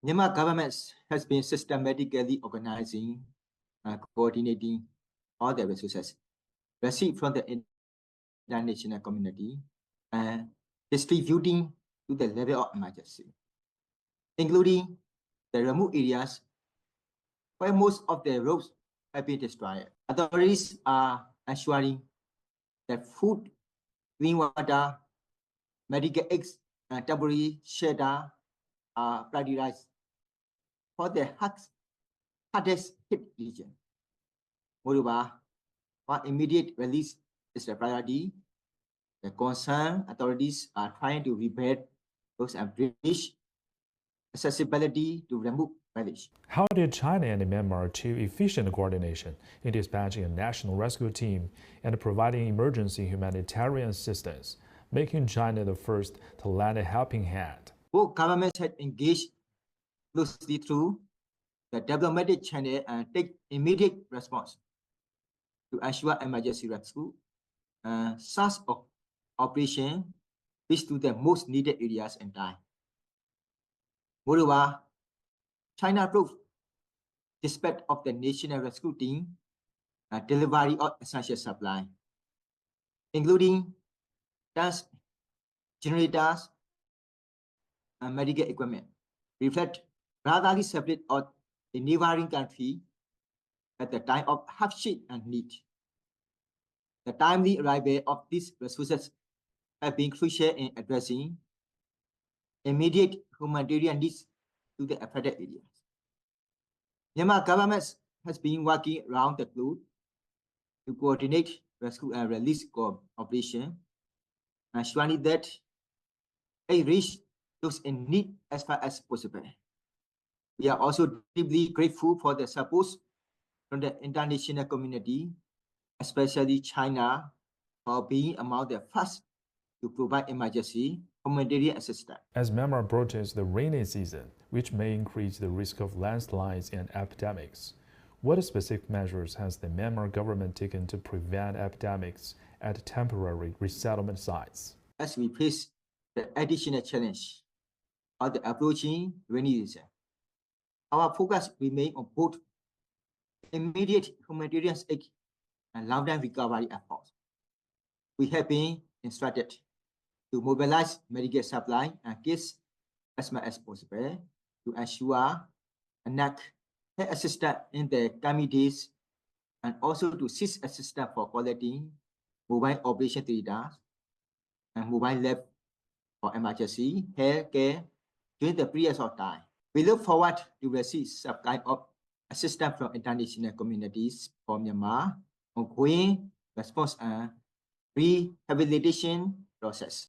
Myanmar government has been systematically organizing and coordinating all the resources received from the international community and distributing to the level of emergency, including the remote areas where most of the roads have been destroyed. Authorities are ensuring that food, clean water, medical aids, and temporary shelter are prioritized for the hardest hit region. Moreover, while immediate release is the priority, the concerned authorities are trying to repair those and bridge accessibility to remote village. How did China and Myanmar achieve efficient coordination in dispatching a national rescue team and providing emergency humanitarian assistance, making China the first to lend a helping hand? Both governments had engaged closely through the diplomatic channel and take immediate response to ensure emergency rescue and such operation reach to the most needed areas in time. Moreover, China proved dispatch of the national rescue team and delivery of essential supply, including tanks, generators, and medical equipment, reflect brotherly spirit of a neighboring country at the time of hardship and need. The timely arrival of these resources have been crucial in addressing immediate humanitarian needs to the affected areas. Myanmar government has been working around the globe to coordinate rescue and release operation, ensuring that aid reach those in need as far as possible. We are also deeply grateful for the support from the international community, especially China, for being among the first to provide emergency humanitarian assistance. As Myanmar approaches the rainy season, which may increase the risk of landslides and epidemics, what specific measures has the Myanmar government taken to prevent epidemics at temporary resettlement sites? As we face the additional challenge of the approaching rainy season, our focus remains on both immediate humanitarian aid and long-term recovery efforts. We have been instructed to mobilize medical supply and kits as much as possible to ensure enough health assistance in the coming days and also to cease assistance for quality mobile operation theaters and mobile lab for emergency health care during the period of time. We look forward to receive some kind of assistance from international communities for Myanmar ongoing response and rehabilitation process.